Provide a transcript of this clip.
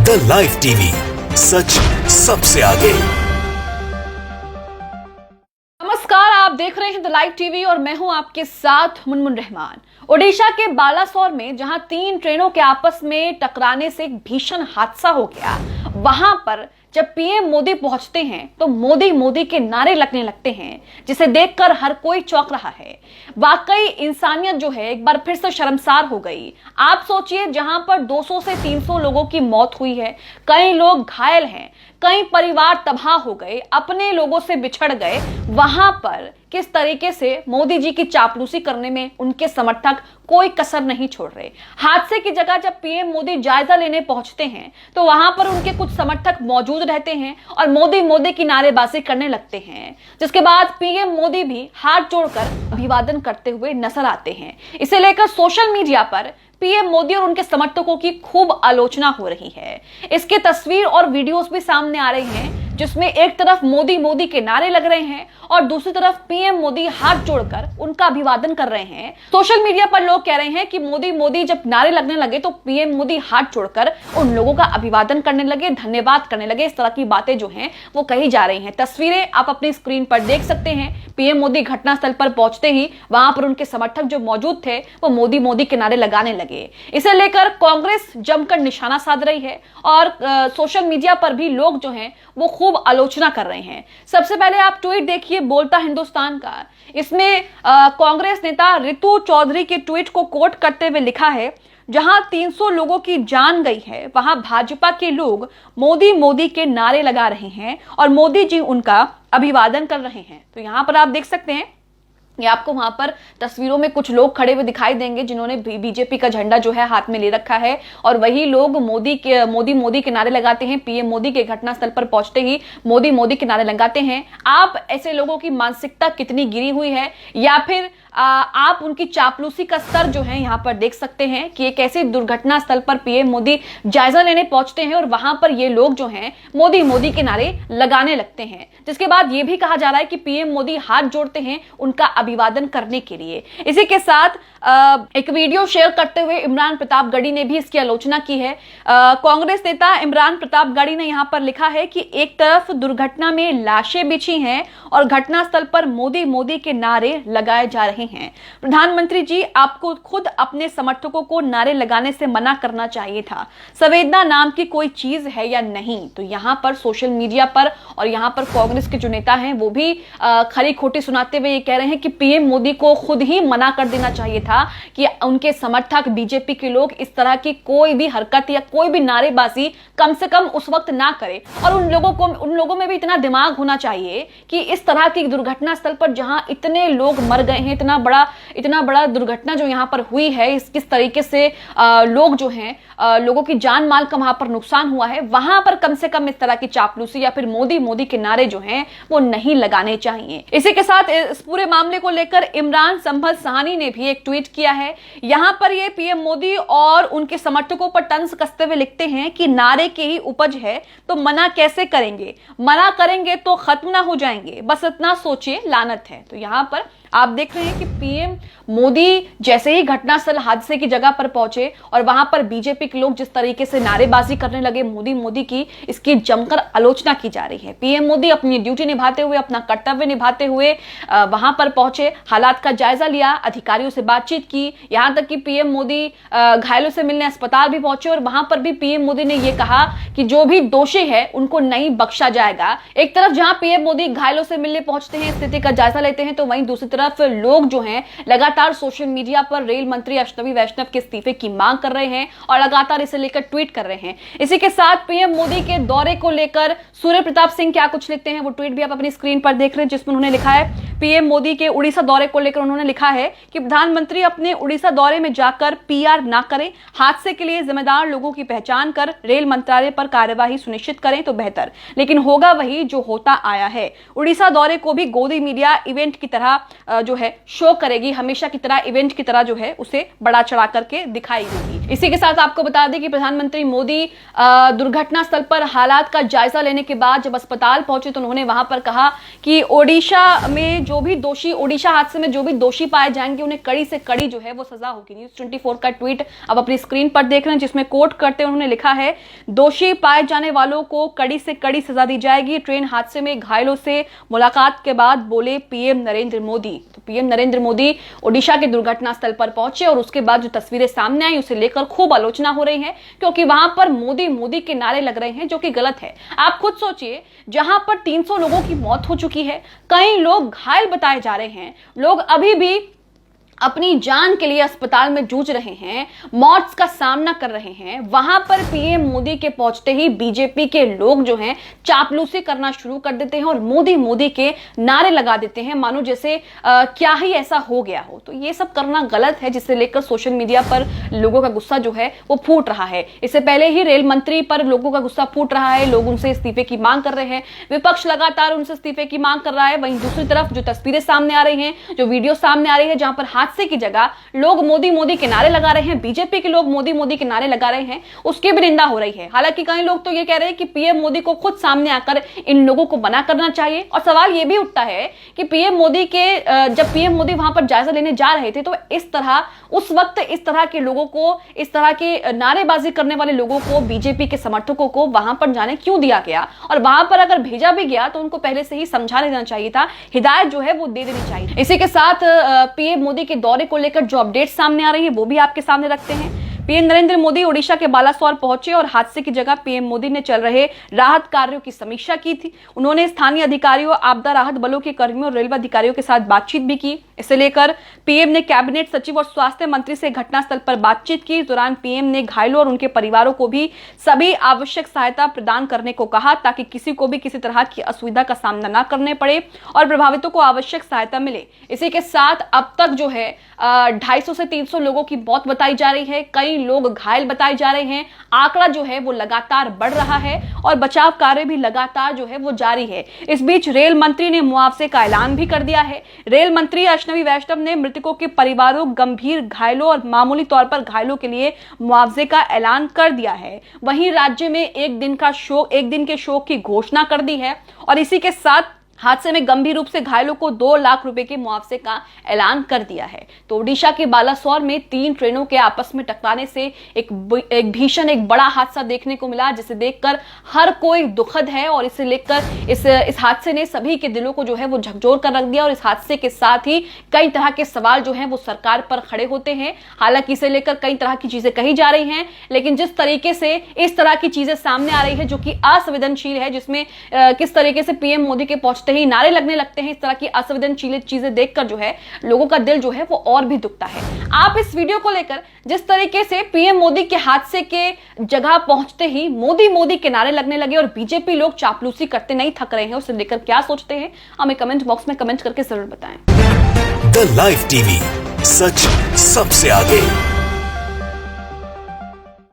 The live TV, सच सबसे आगे। नमस्कार, आप देख रहे हैं द लाइव टीवी और मैं हूं आपके साथ मुनमुन रहमान। ओडिशा के बालासोर में जहां 3 ट्रेनों के आपस में टकराने से एक भीषण हादसा हो गया, वहां पर जब पीएम मोदी पहुंचते हैं तो मोदी मोदी के नारे लगने लगते हैं, जिसे देखकर हर कोई चौंक रहा है। वाकई इंसानियत जो है एक बार फिर से शर्मसार हो गई। आप सोचिए, जहां पर 200 से 300 लोगों की मौत हुई है, कई लोग घायल हैं, कई परिवार तबाह हो गए, अपने लोगों से बिछड़ गए, वहां पर किस तरीके से मोदी जी की चापलूसी करने में उनके समर्थक कोई कसर नहीं छोड़ रहे। हादसे की जगह जब पीएम मोदी जायजा लेने पहुंचते हैं तो वहां पर उनके कुछ समर्थक मौजूद रहते हैं और मोदी मोदी की नारेबाजी करने लगते हैं, जिसके बाद पीएम मोदी भी हाथ जोड़कर अभिवादन करते हुए नजर आते हैं। इसे लेकर सोशल मीडिया पर पीएम मोदी और उनके समर्थकों की खूब आलोचना हो रही है। इसके तस्वीर और वीडियोस भी सामने आ रहे हैं, जिसमें एक तरफ मोदी मोदी के नारे लग रहे हैं और दूसरी तरफ पीएम मोदी हाथ जोड़कर उनका अभिवादन कर रहे हैं। सोशल मीडिया पर लोग कह रहे हैं कि मोदी मोदी जब नारे लगने लगे तो पीएम मोदी हाथ जोड़कर उन लोगों का अभिवादन करने लगे, धन्यवाद करने लगे। इस तरह की बातें जो हैं वो कही जा रही हैं। तस्वीरें आप अपनी स्क्रीन पर देख सकते हैं। पीएम मोदी घटनास्थल पर पहुंचते ही वहां पर उनके समर्थक जो मौजूद थे वो मोदी मोदी के नारे लगाने लगे। इसे लेकर कांग्रेस जमकर निशाना साध रही है और सोशल मीडिया पर भी लोग जो हैं वो खूब आलोचना कर रहे हैं। सबसे पहले आप ट्वीट देखिए बोलता हिंदुस्तान का। इसमें कांग्रेस नेता रितु चौधरी के ट्वीट को कोट करते हुए लिखा है, जहां 300 लोगों की जान गई है वहां भाजपा के लोग मोदी मोदी के नारे लगा रहे हैं और मोदी जी उनका अभिवादन कर रहे हैं। तो यहां पर आप देख सकते हैं, ये आपको वहां पर तस्वीरों में कुछ लोग खड़े हुए दिखाई देंगे जिन्होंने बीजेपी का झंडा जो है हाथ में ले रखा है और वही लोग मोदी मोदी के नारे लगाते हैं। पीएम मोदी के घटनास्थल पर पहुंचते ही मोदी मोदी के नारे लगाते हैं। आप ऐसे लोगों की मानसिकता कितनी गिरी हुई है, या फिर आप उनकी चापलूसी का स्तर जो है यहां पर देख सकते हैं कि एक ऐसी दुर्घटना स्थल पर पीएम मोदी जायजा लेने पहुंचते हैं और वहां पर ये लोग जो हैं मोदी मोदी के नारे लगाने लगते हैं, जिसके बाद ये भी कहा जा रहा है कि पीएम मोदी हाथ जोड़ते हैं उनका अभिवादन करने के लिए। इसी के साथ एक वीडियो शेयर करते हुए इमरान प्रतापगढ़ी ने भी इसकी आलोचना की है। कांग्रेस नेता इमरान प्रतापगढ़ी ने यहां पर लिखा है कि एक तरफ दुर्घटना में लाशें बिछी हैं और घटनास्थल पर मोदी मोदी के नारे लगाए जा रहे हैं। प्रधानमंत्री जी, आपको खुद अपने समर्थकों को नारे लगाने से मना करना चाहिए था। संवेदना नाम की कोई चीज है या नहीं? तो यहां पर सोशल मीडिया पर और यहां पर कांग्रेस के जो नेता हैं वो भी खरी खोटी सुनाते हुए ये कह रहे हैं कि पीएम मोदी को खुद ही मना कर देना चाहिए था कि उनके समर्थक बीजेपी के लोग इस तरह की कोई भी हरकत या कोई भी नारेबाजी कम से कम उस वक्त ना करें। और उन लोगों में भी इतना दिमाग होना चाहिए कि इस तरह की दुर्घटना स्थल पर जहां इतने लोग मर गए हैं, इतना बड़ा दुर्घटना जो यहां पर हुई है, किस तरीके से लोग जो हैं लोगों की जान माल का वहां पर नुकसान हुआ है, वहां पर कम से कम इस तरह की चापलूसी या फिर मोदी मोदी के नारे जो हैं वो नहीं लगाने चाहिए। इसी के साथ इस पूरे मामले को लेकर इमरान संभल सहानी ने भी एक ट्वीट किया है। यहां पर ये पीएम मोदी और उनके समर्थकों पर तंज कसते हुए लिखते हैं कि नारे की ही उपज है तो मना कैसे करेंगे, मना करेंगे तो खत्म ना हो जाएंगे, बस इतना सोचिए, लानत है। तो यहां पर आप देख रहे हैं कि पीएम मोदी जैसे ही घटनास्थल हादसे की जगह पर पहुंचे और वहां पर बीजेपी के लोग जिस तरीके से नारेबाजी करने लगे मोदी मोदी की, इसकी जमकर आलोचना की जा रही है। पीएम मोदी अपनी ड्यूटी निभाते हुए, अपना कर्तव्य निभाते हुए वहां पर पहुंचे, हालात का जायजा लिया, अधिकारियों से बातचीत की, यहां तक कि पीएम मोदी घायलों से मिलने अस्पताल भी पहुंचे और वहां पर भी पीएम मोदी ने यह कहा कि जो भी दोषी है उनको नहीं बख्शा जाएगा। एक तरफ जहां पीएम मोदी घायलों से मिलने पहुंचते हैं, स्थिति का जायजा लेते हैं, तो वहीं दूसरी तरफ लोग जो हैं लगातार सोशल मीडिया पर रेल मंत्री अश्विनी वैष्णव के इस्तीफे की मांग कर रहे हैं और लगातार इसे लेकर ट्वीट कर रहे हैं। इसी के साथ पीएम मोदी के दौरे को लेकर सूर्य प्रताप सिंह क्या कुछ लिखते हैं वो ट्वीट भी आप अपनी स्क्रीन पर देख रहे हैं, जिसमें उन्होंने लिखा है पीएम मोदी के उड़ीसा दौरे को लेकर उन्होंने लिखा है कि प्रधानमंत्री अपने उड़ीसा दौरे में जाकर पीआर ना करें, हादसे के लिए जिम्मेदार लोगों की पहचान कर रेल मंत्रालय पर कार्यवाही सुनिश्चित करें तो बेहतर, लेकिन होगा वही जो होता आया है। उड़ीसा दौरे को भी गोदी मीडिया इवेंट की तरह जो है शो करेगी, हमेशा की तरह इवेंट की तरह जो है उसे बड़ा चढ़ा करके दिखाई देगी। इसी के साथ आपको बता दें कि प्रधानमंत्री मोदी दुर्घटना स्थल पर हालात का जायजा लेने के बाद जब अस्पताल पहुंचे तो उन्होंने वहां पर कहा कि ओडिशा में जो भी दोषी, ओडिशा हादसे में जो भी दोषी पाए जाएंगे उन्हें कड़ी से कड़ी जो है वो सजा होगी। न्यूज़ 24 का ट्वीट अब अपनी स्क्रीन पर देख रहे हैं, जिसमें कोट करते हुए उन्होंने लिखा है, दोषी पाए जाने वालों को कड़ी से कड़ी सजा दी जाएगी। ट्रेन हादसे में घायलों से मुलाकात के बाद बोले पीएम नरेंद्र मोदी। तो पीएम नरेंद्र मोदी ओडिशा के दुर्घटना स्थल पर पहुंचे और उसके बाद जो तस्वीरें सामने आई उसे लेकर खूब आलोचना हो रही है, क्योंकि वहां पर मोदी मोदी के नारे लग रहे हैं, जो कि गलत है। आप खुद सोचिए, जहां पर 300 लोगों की मौत हो चुकी है, कई लोग घायल बताए जा रहे हैं, लोग अभी भी अपनी जान के लिए अस्पताल में जूझ रहे हैं, मौत का सामना कर रहे हैं, वहां पर पीएम मोदी के पहुंचते ही बीजेपी के लोग जो हैं चापलूसी करना शुरू कर देते हैं और मोदी मोदी के नारे लगा देते हैं, मानो जैसे क्या ही ऐसा हो गया हो। तो ये सब करना गलत है, जिससे लेकर सोशल मीडिया पर लोगों का गुस्सा जो है वो फूट रहा है। इससे पहले ही रेल मंत्री पर लोगों का गुस्सा फूट रहा है, लोग उनसे इस्तीफे की मांग कर रहे हैं, विपक्ष लगातार उनसे इस्तीफे की मांग कर रहा है। वहीं दूसरी तरफ जो तस्वीरें सामने आ रही हैं, जो वीडियो सामने आ रही है, जहां पर हादसे की जगह लोग मोदी मोदी के नारे लगा रहे हैं, बीजेपी के लोग मोदी मोदी के नारे लगा रहे हैं, उसकी भी निंदा हो रही है। हालांकि कई लोग तो ये कह रहे हैं कि पीएम मोदी को खुद सामने आकर इन लोगों को मना करना चाहिए। और सवाल ये भी उठता है कि पीएम मोदी के जब पीएम मोदी वहां पर जायजा लेने जा रहे थे, तो इस तरह उस वक्त इस तरह के लोगों को, इस तरह के नारेबाजी करने वाले लोगों को, बीजेपी के समर्थकों को वहां पर जाने क्यों दिया गया? और वहां पर अगर भेजा भी गया तो उनको पहले से ही समझा देना चाहिए था, हिदायत जो है वो दे देनी चाहिए। इसी के साथ पीएम मोदी के दौरे को लेकर जो अपडेट सामने आ रही है वो भी आपके सामने रखते हैं। पीएम नरेंद्र मोदी ओडिशा के बालासोर पहुंचे और हादसे की जगह पीएम मोदी ने चल रहे राहत कार्यों की समीक्षा की थी। उन्होंने स्थानीय अधिकारियों, आपदा राहत बलों के कर्मियों और रेलवे अधिकारियों के साथ बातचीत भी की। इसे लेकर पीएम ने कैबिनेट सचिव और स्वास्थ्य मंत्री से घटनास्थल पर बातचीत की। इस दौरान पीएम ने घायलों और उनके परिवारों को भी सभी आवश्यक सहायता प्रदान करने को कहा, ताकि किसी को भी किसी तरह की असुविधा का सामना न करने पड़े और प्रभावितों को आवश्यक सहायता मिले। इसी के साथ अब तक जो है 250 से 300 लोगों की मौत बताई जा रही है, कई लोग घायल बताए जा रहे हैं। आंकड़ा जो है वो लगातार बढ़ रहा है और बचाव कार्य भी लगातार जो है वो जारी है। इस बीच रेल मंत्री ने मुआवजे का ऐलान भी कर दिया है। रेल मंत्री अश्विनी वैष्णव ने मृतकों के परिवारों, गंभीर घायलों और मामूली तौर पर घायलों के लिए मुआवजे का ऐलान कर दिया है। वहीं राज्य में एक दिन के शोक की घोषणा कर दी है और इसी के साथ हादसे में गंभीर रूप से घायलों को 2 लाख रुपए के मुआवजे का ऐलान कर दिया है। तो ओडिशा के बालासोर में 3 ट्रेनों के आपस में टकराने से एक भीषण, एक बड़ा हादसा देखने को मिला, जिसे देखकर हर कोई दुखद है और इसे लेकर इस हादसे ने सभी के दिलों को जो है वो झकझोर कर रख दिया। और इस हादसे के साथ ही कई तरह के सवाल जो है वो सरकार पर खड़े होते हैं। हालांकि इसे लेकर कई तरह की चीजें कही जा रही हैं, लेकिन जिस तरीके से इस तरह की चीजें सामने आ रही है जो कि असंवेदनशील है, जिसमें किस तरीके से पीएम मोदी के पहुंचते ही नारे लगने लगते हैं, इस तरह की असंवेदनशील चीजें देखकर जो है लोगों का दिल जो है वो और भी दुखता है। आप इस वीडियो को लेकर जिस तरीके से पीएम मोदी के हादसे के जगह पहुंचते ही मोदी मोदी के नारे लगने लगे और बीजेपी लोग चापलूसी करते नहीं थक रहे हैं, उसे लेकर क्या सोचते हैं हमें कमेंट बॉक्स में कमेंट करके जरूर बताएं। द लाइव टीवी, सच सबसे आगे।